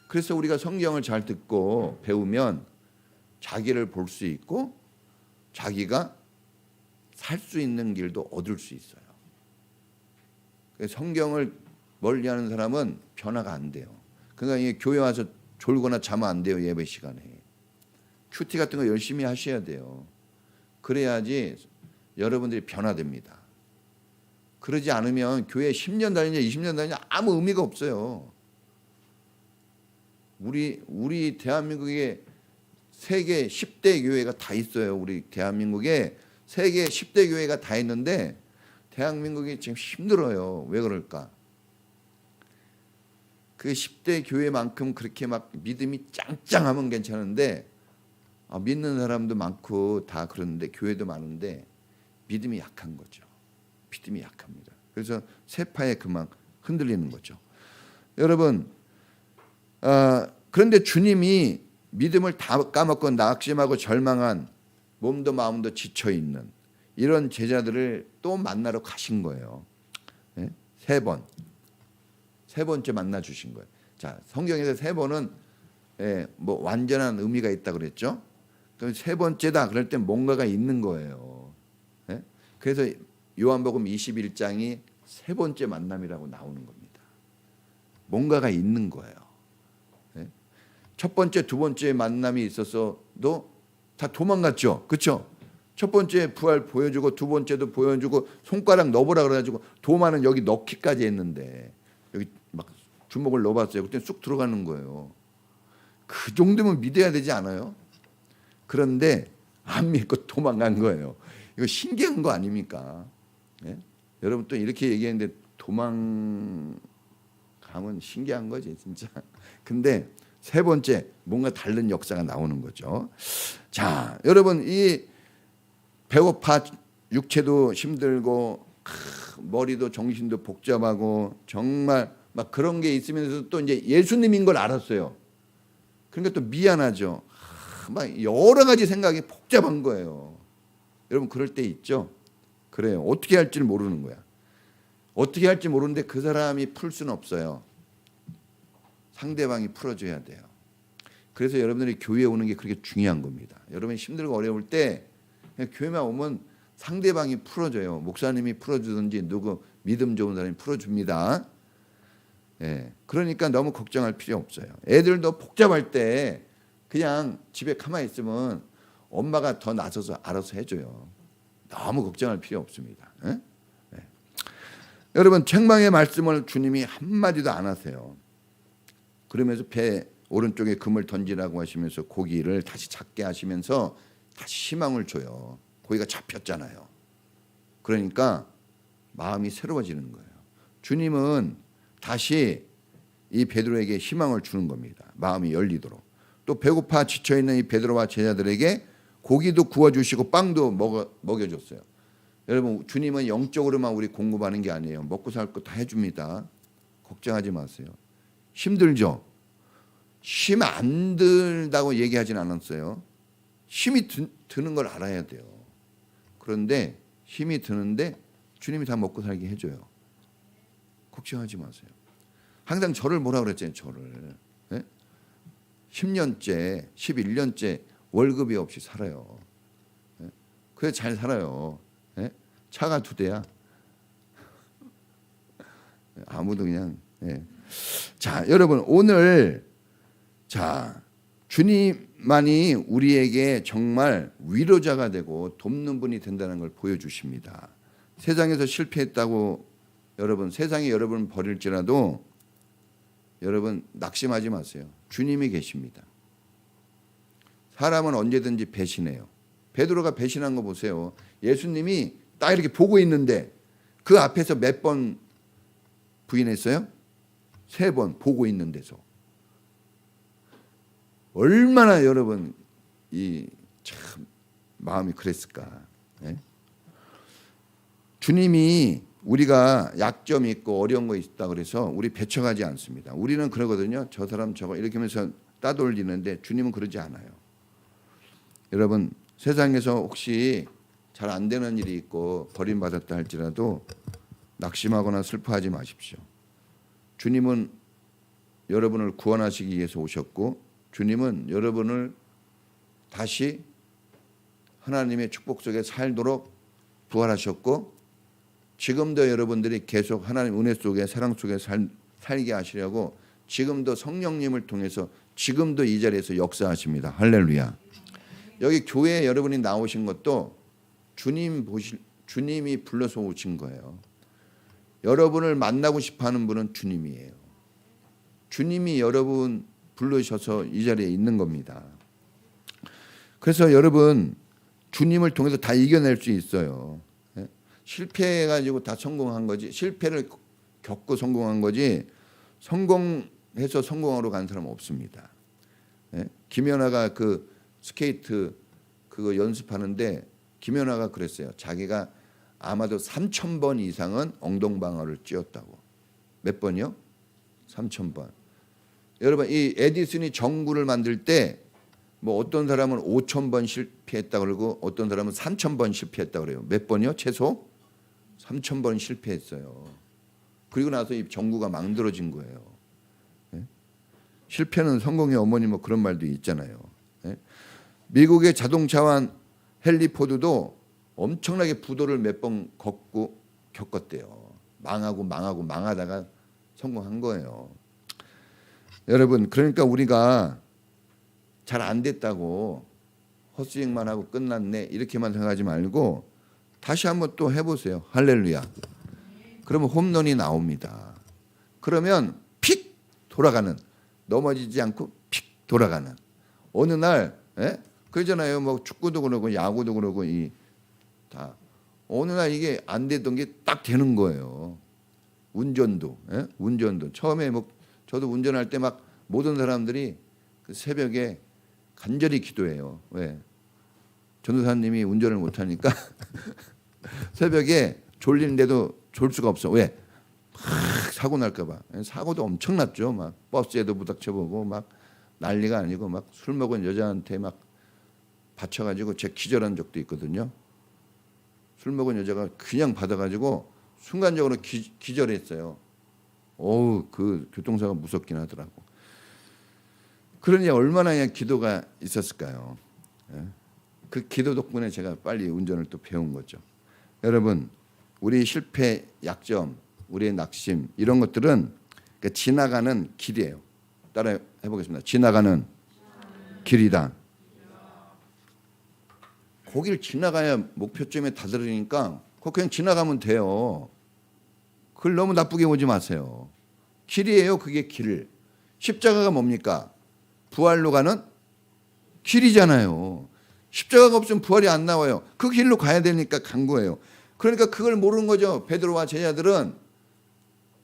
그래서 우리가 성경을 잘 듣고 배우면 자기를 볼 수 있고 자기가 살 수 있는 길도 얻을 수 있어요. 성경을 멀리하는 사람은 변화가 안 돼요. 그러니까 교회 와서 졸거나 자면 안 돼요. 예배 시간에. 큐티 같은 거 열심히 하셔야 돼요. 그래야지 여러분들이 변화됩니다. 그러지 않으면 교회 10년 다니냐 20년 다니냐 아무 의미가 없어요. 우리 대한민국에 세계 10대 교회가 다 있어요. 우리 대한민국에 세계 10대 교회가 다 있는데 대한민국이 지금 힘들어요. 왜 그럴까? 그 10대 교회만큼 그렇게 막 믿음이 짱짱하면 괜찮은데 믿는 사람도 많고 다 그러는데 교회도 많은데 믿음이 약한 거죠. 믿음이 약합니다. 그래서 세파에 그만 흔들리는 거죠. 여러분 그런데 주님이 믿음을 다 까먹고 낙심하고 절망한 몸도 마음도 지쳐있는 이런 제자들을 또 만나러 가신 거예요. 세 번째 만나 주신 거예요. 자, 성경에서 세 번은 뭐 완전한 의미가 있다 그랬죠. 그럼 세 번째다 그럴 때 뭔가가 있는 거예요. 그래서 요한복음 21장이 세 번째 만남이라고 나오는 겁니다. 뭔가가 있는 거예요. 첫 번째, 두 번째 만남이 있어서도 다 도망갔죠. 그렇죠? 첫 번째 부활 보여주고 두 번째도 보여주고 손가락 넣어보라 그래가지고 도마는 여기 넣기까지 했는데 여기 막 주먹을 넣어봤어요. 그때 쑥 들어가는 거예요. 그 정도면 믿어야 되지 않아요? 그런데 안 믿고 도망간 거예요. 이거 신기한 거 아닙니까? 여러분 또 이렇게 얘기했는데 도망가면 신기한 거지 진짜. 근데 세 번째 뭔가 다른 역사가 나오는 거죠. 자, 여러분 이 배고파 육체도 힘들고 머리도 정신도 복잡하고 정말 막 그런 게 있으면서 또 이제 예수님인 걸 알았어요. 그러니까 또 미안하죠. 막 여러 가지 생각이 복잡한 거예요. 여러분 그럴 때 있죠? 그래요. 어떻게 할지 모르는 거야. 어떻게 할지 모르는데 그 사람이 풀 수는 없어요. 상대방이 풀어줘야 돼요. 그래서 여러분들이 교회에 오는 게 그렇게 중요한 겁니다. 여러분이 힘들고 어려울 때 그냥 교회만 오면 상대방이 풀어줘요. 목사님이 풀어주든지 누구 믿음 좋은 사람이 풀어줍니다. 예, 그러니까 너무 걱정할 필요 없어요. 애들도 복잡할 때 그냥 집에 가만히 있으면 엄마가 더 나서서 알아서 해줘요. 너무 걱정할 필요 없습니다. 예? 예. 여러분 책망의 말씀을 주님이 한마디도 안 하세요. 그러면서 배 오른쪽에 금을 던지라고 하시면서 고기를 다시 잡게 하시면서 다시 희망을 줘요. 고기가 잡혔잖아요. 그러니까 마음이 새로워지는 거예요. 주님은 다시 이 베드로에게 희망을 주는 겁니다. 마음이 열리도록. 또 배고파 지쳐있는 이 베드로와 제자들에게 고기도 구워주시고 빵도 먹여줬어요. 여러분 주님은 영적으로만 우리 공급하는 게 아니에요. 먹고 살 거 다 해줍니다. 걱정하지 마세요. 힘들죠? 힘 안 들다고 얘기하진 않았어요. 힘이 드는 걸 알아야 돼요. 그런데 힘이 드는데 주님이 다 먹고 살게 해줘요. 걱정하지 마세요. 항상 저를 뭐라 그랬잖아요. 저를 10년째 11년째 월급이 없이 살아요. 그래 잘 살아요. 차가 2대야. 아무도 그냥. 자 여러분 오늘 자 주님만이 우리에게 정말 위로자가 되고 돕는 분이 된다는 걸 보여주십니다. 세상에서 실패했다고 여러분 세상이 여러분 버릴지라도 여러분 낙심하지 마세요. 주님이 계십니다. 사람은 언제든지 배신해요. 베드로가 배신한 거 보세요. 예수님이 딱 이렇게 보고 있는데 그 앞에서 몇 번 부인했어요? 3번 보고 있는 데서. 얼마나 여러분 이 참 마음이 그랬을까. 주님이 우리가 약점이 있고 어려운 거 있다 그래서 우리 배척하지 않습니다. 우리는 그러거든요. 저 사람 저거 이렇게 하면서 따돌리는데 주님은 그러지 않아요. 여러분 세상에서 혹시 잘 안 되는 일이 있고 버림받았다 할지라도 낙심하거나 슬퍼하지 마십시오. 주님은 여러분을 구원하시기 위해서 오셨고 주님은 여러분을 다시 하나님의 축복 속에 살도록 부활하셨고 지금도 여러분들이 계속 하나님 은혜 속에 사랑 속에 살게 하시려고 지금도 성령님을 통해서 지금도 이 자리에서 역사하십니다. 할렐루야. 여기 교회에 여러분이 나오신 것도 주님이 불러서 오신 거예요. 여러분을 만나고 싶어하는 분은 주님이에요. 주님이 여러분 부르셔서 이 자리에 있는 겁니다. 그래서 여러분 주님을 통해서 다 이겨낼 수 있어요. 실패해가지고 다 성공한 거지 실패를 겪고 성공한 거지 성공해서 성공하러 간 사람은 없습니다. 김연아가 그 스케이트 그거 연습하는데 김연아가 그랬어요. 자기가 아마도 3,000번 이상은 엉덩방아를 찧었다고. 몇 번이요? 3,000번. 여러분 이 에디슨이 전구를 만들 때 뭐 어떤 사람은 5,000번 실패했다 그러고 어떤 사람은 3,000번 실패했다 그래요. 몇 번이요? 최소 3,000번 실패했어요. 그리고 나서 이 전구가 만들어진 거예요. 실패는 성공의 어머니 뭐 그런 말도 있잖아요. 미국의 자동차왕 헨리 포드도 엄청나게 부도를 몇 번 겪었대요. 망하다가 성공한 거예요. 여러분 그러니까 우리가 잘 안 됐다고 헛스윙만 하고 끝났네 이렇게만 생각하지 말고 다시 한번 또 해보세요. 할렐루야. 그러면 홈런이 나옵니다. 그러면 픽 돌아가는 넘어지지 않고 픽 돌아가는 어느 날 그러잖아요. 뭐 축구도 그러고 야구도 그러고 다 어느 날 이게 안 되던 게 딱 되는 거예요. 운전도 처음에 뭐 저도 운전할 때 막 모든 사람들이 그 새벽에 간절히 기도해요. 왜? 전도사님이 운전을 못하니까 새벽에 졸리는데도 졸 수가 없어. 왜? 막 사고 날까 봐. 사고도 엄청 났죠. 막 버스에도 부닥쳐보고 막 난리가 아니고 막 술 먹은 여자한테 막 받쳐가지고 제가 기절한 적도 있거든요. 술 먹은 여자가 그냥 받아가지고 순간적으로 기절했어요. 어우, 그 교통사고가 무섭긴 하더라고. 그러니 얼마나 그냥 기도가 있었을까요? 예? 그 기도 덕분에 제가 빨리 운전을 또 배운 거죠. 여러분, 우리 실패, 약점, 우리의 낙심 이런 것들은 지나가는 길이에요. 따라 해보겠습니다. 지나가는 길이다. 거기를 지나가야 목표점에 다다르니까 그냥 지나가면 돼요. 그걸 너무 나쁘게 보지 마세요. 길이에요. 그게 길. 십자가가 뭡니까? 부활로 가는 길이잖아요. 십자가가 없으면 부활이 안 나와요. 그 길로 가야 되니까 간 거예요. 그러니까 그걸 모르는 거죠. 베드로와 제자들은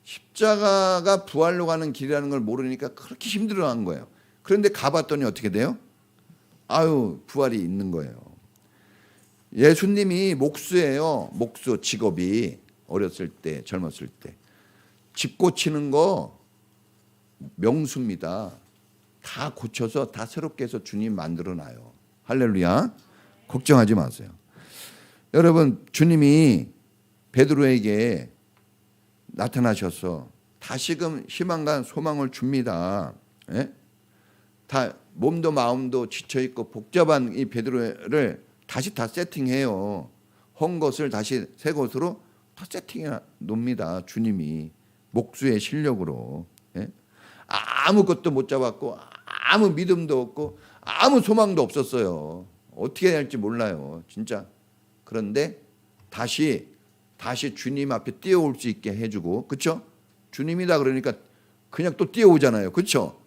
십자가가 부활로 가는 길이라는 걸 모르니까 그렇게 힘들어한 거예요. 그런데 가봤더니 어떻게 돼요? 아유, 부활이 있는 거예요. 예수님이 목수예요. 목수 직업이 어렸을 때, 젊었을 때. 집 고치는 거 명수입니다. 다 고쳐서 다 새롭게 해서 주님 만들어놔요. 할렐루야. 걱정하지 마세요. 여러분, 주님이 베드로에게 나타나셔서 다시금 희망과 소망을 줍니다. 예? 다 몸도 마음도 지쳐있고 복잡한 이 베드로를 다시 다 세팅해요. 헌 것을 다시 새 것으로 다 세팅해 놓습니다. 주님이 목수의 실력으로. 예? 아무것도 못 잡았고 아무 믿음도 없고 아무 소망도 없었어요. 어떻게 해야 할지 몰라요. 진짜. 그런데 다시 주님 앞에 뛰어올 수 있게 해주고, 그렇죠? 주님이다 그러니까 그냥 또 뛰어오잖아요. 그렇죠?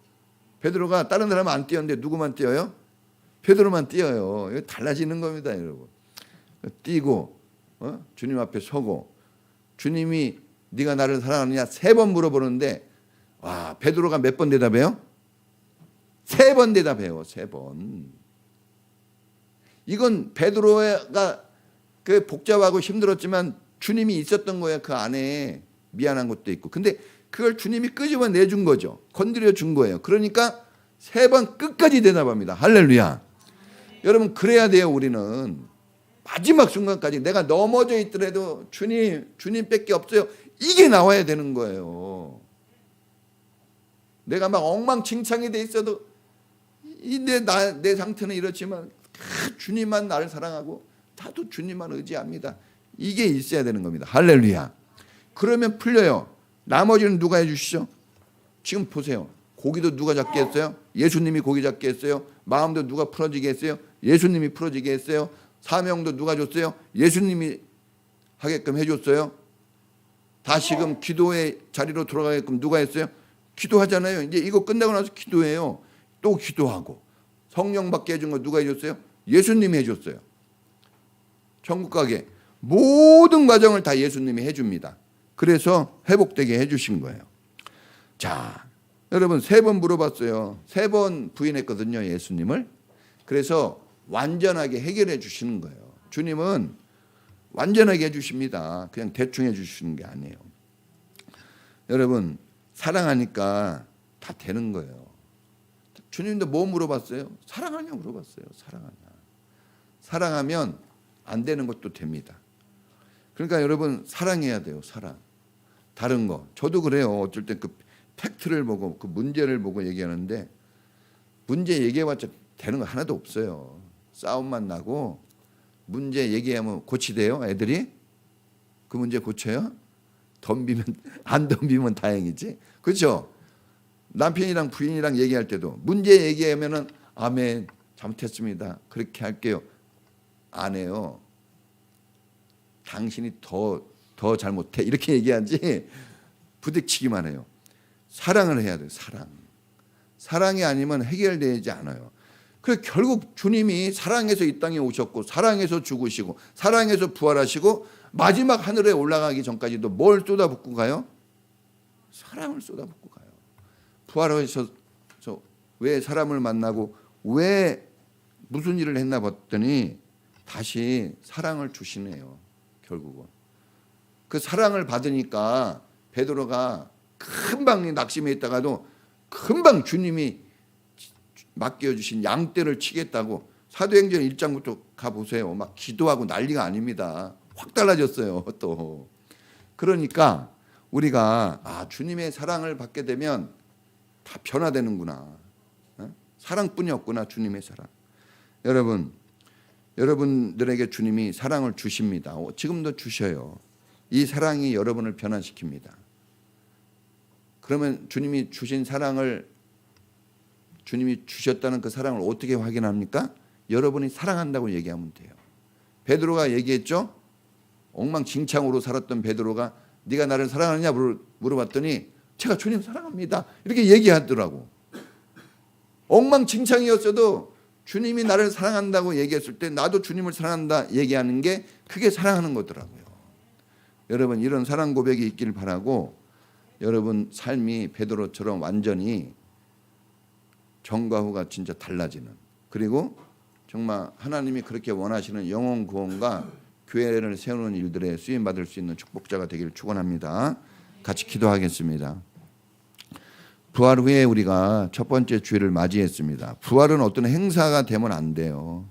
베드로가 다른 사람은 안 뛰었는데 누구만 뛰어요? 베드로만 뛰어요. 이거 달라지는 겁니다, 여러분. 뛰고 주님 앞에 서고, 주님이 네가 나를 사랑하느냐 3번 물어보는데, 와, 베드로가 몇 번 대답해요? 3번 대답해요. 3번. 이건 베드로가 그 복잡하고 힘들었지만 주님이 있었던 거예요. 그 안에 미안한 것도 있고. 근데 그걸 주님이 끄집어 내준 거죠. 건드려 준 거예요. 그러니까 3번 끝까지 대답합니다. 할렐루야. 여러분, 그래야 돼요. 우리는 마지막 순간까지 내가 넘어져 있더라도 주님밖에 없어요. 이게 나와야 되는 거예요. 내가 막 엉망진창이 돼 있어도 내 상태는 이렇지만 주님만 나를 사랑하고 나도 주님만 의지합니다. 이게 있어야 되는 겁니다. 할렐루야. 그러면 풀려요. 나머지는 누가 해주시죠? 지금 보세요. 고기도 누가 잡게 했어요? 예수님이 고기 잡게 했어요. 마음도 누가 풀어지게 했어요? 예수님이 풀어지게 했어요. 사명도 누가 줬어요? 예수님이 하게끔 해줬어요. 다시금 기도의 자리로 돌아가게끔 누가 했어요? 기도하잖아요. 이제 이거 끝나고 나서 기도해요. 또 기도하고. 성령 받게 해준 거 누가 해줬어요? 예수님이 해줬어요. 천국 가게 모든 과정을 다 예수님이 해줍니다. 그래서 회복되게 해주신 거예요. 자, 여러분 3번 물어봤어요. 3번 부인했거든요, 예수님을. 그래서 완전하게 해결해 주시는 거예요. 주님은 완전하게 해주십니다. 그냥 대충 해주시는 게 아니에요. 여러분, 사랑하니까 다 되는 거예요. 주님도 뭐 물어봤어요? 사랑하냐 물어봤어요. 사랑하냐. 사랑하면 안 되는 것도 됩니다. 그러니까 여러분, 사랑해야 돼요. 사랑. 다른 거. 저도 그래요. 어쩔 때 그 팩트를 보고 그 문제를 보고 얘기하는데 문제 얘기해봤자 되는 거 하나도 없어요. 싸움만 나고 문제 얘기하면 고치대요. 애들이. 그 문제 고쳐요? 안 덤비면 다행이지. 그렇죠? 남편이랑 부인이랑 얘기할 때도 문제 얘기하면은 아멘, 잘못했습니다. 그렇게 할게요. 안 해요. 당신이 더 잘못해. 이렇게 얘기하지 부딪히기만 해요. 사랑을 해야 돼요. 사랑이 아니면 해결되지 않아요. 그래서 결국 주님이 사랑해서 이 땅에 오셨고 사랑해서 죽으시고 사랑해서 부활하시고 마지막 하늘에 올라가기 전까지도 뭘 쏟아붓고 가요? 사랑을 쏟아붓고 가요. 부활하셔서 왜 사람을 만나고 왜 무슨 일을 했나 봤더니 다시 사랑을 주시네요. 결국은. 그 사랑을 받으니까 베드로가 금방 낙심해 있다가도 금방 주님이 맡겨주신 양떼를 치겠다고 사도행전 1장부터 가보세요. 막 기도하고 난리가 아닙니다. 확 달라졌어요. 또 그러니까 우리가 주님의 사랑을 받게 되면 다 변화되는구나. 사랑뿐이 없구나. 주님의 사랑. 여러분들에게 주님이 사랑을 주십니다. 지금도 주셔요. 이 사랑이 여러분을 변화시킵니다. 그러면 주님이 주신 사랑을, 주님이 주셨다는 그 사랑을 어떻게 확인합니까? 여러분이 사랑한다고 얘기하면 돼요. 베드로가 얘기했죠. 엉망진창으로 살았던 베드로가 네가 나를 사랑하느냐 물어봤더니 제가 주님 사랑합니다. 이렇게 얘기하더라고. 엉망진창이었어도 주님이 나를 사랑한다고 얘기했을 때 나도 주님을 사랑한다 얘기하는 게 그게 사랑하는 거더라고요. 여러분 이런 사랑 고백이 있기를 바라고 여러분 삶이 베드로처럼 완전히 전과 후가 진짜 달라지는, 그리고 정말 하나님이 그렇게 원하시는 영혼 구원과 교회를 세우는 일들에 쓰임받을 수 있는 축복자가 되기를 축원합니다. 같이 기도하겠습니다. 부활 후에 우리가 첫 번째 주일을 맞이했습니다. 부활은 어떤 행사가 되면 안 돼요.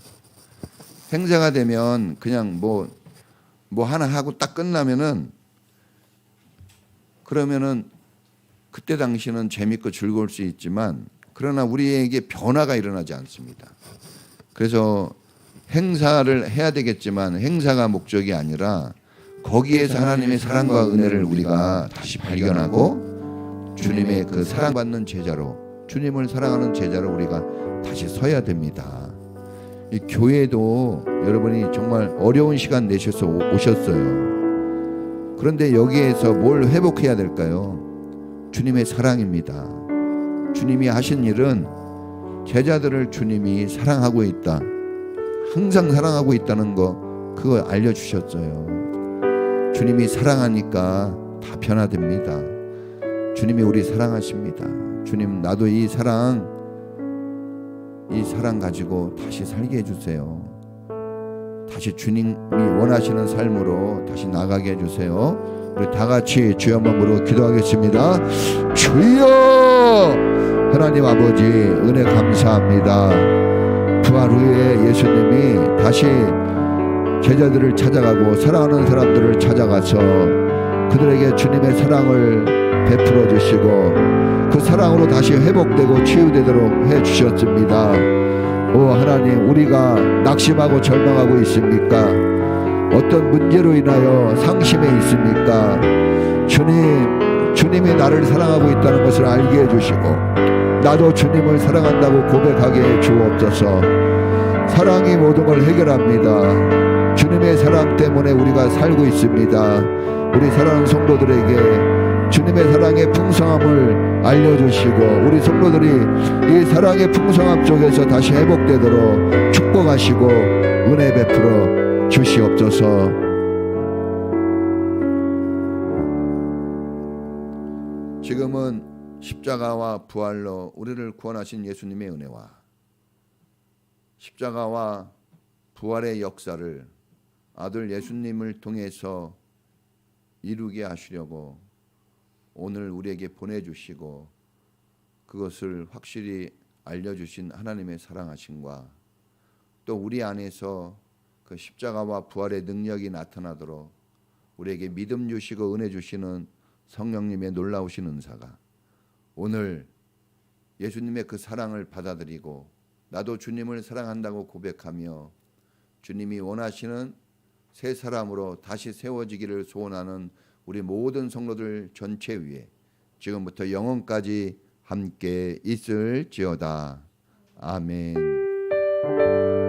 행사가 되면 그냥 뭐 하나 하고 딱 끝나면은, 그러면은 그때 당시는 재밌고 즐거울 수 있지만 그러나 우리에게 변화가 일어나지 않습니다. 그래서 행사를 해야 되겠지만 행사가 목적이 아니라 거기에서 하나님의 사랑과 은혜를 우리가 다시 발견하고 주님의 그 사랑받는 제자로, 주님을 사랑하는 제자로 우리가 다시 서야 됩니다. 이 교회도 여러분이 정말 어려운 시간 내셔서 오셨어요. 그런데 여기에서 뭘 회복해야 될까요? 주님의 사랑입니다. 주님이 하신 일은 제자들을 주님이 사랑하고 있다, 항상 사랑하고 있다는 거, 그거 알려주셨어요. 주님이 사랑하니까 다 변화됩니다. 주님이 우리 사랑하십니다. 주님, 나도 이 사랑 가지고 다시 살게 해주세요. 다시 주님이 원하시는 삶으로 다시 나가게 해주세요. 우리 다 같이 주여 한번으로 기도하겠습니다. 주여! 하나님 아버지, 은혜 감사합니다. 부활 후에 예수님이 다시 제자들을 찾아가고 사랑하는 사람들을 찾아가서 그들에게 주님의 사랑을 베풀어 주시고 그 사랑으로 다시 회복되고 치유되도록 해주셨습니다. 오 하나님, 우리가 낙심하고 절망하고 있습니까? 어떤 문제로 인하여 상심해 있습니까? 주님이 나를 사랑하고 있다는 것을 알게 해주시고 나도 주님을 사랑한다고 고백하게 해 주옵소서. 사랑이 모든 걸 해결합니다. 주님의 사랑 때문에 우리가 살고 있습니다. 우리 사랑하는 성도들에게 주님의 사랑의 풍성함을 알려주시고 우리 성도들이 이 사랑의 풍성함 속에서 다시 회복되도록 축복하시고 은혜 베풀어 주시옵소서. 지금은 십자가와 부활로 우리를 구원하신 예수님의 은혜와 십자가와 부활의 역사를 아들 예수님을 통해서 이루게 하시려고 오늘 우리에게 보내주시고 그것을 확실히 알려주신 하나님의 사랑하심과 또 우리 안에서 그 십자가와 부활의 능력이 나타나도록 우리에게 믿음 주시고 은혜 주시는 성령님의 놀라우신 은사가 오늘 예수님의 그 사랑을 받아들이고 나도 주님을 사랑한다고 고백하며 주님이 원하시는 새 사람으로 다시 세워지기를 소원하는 우리 모든 성도들 전체 위에 지금부터 영원까지 함께 있을지어다. 아멘.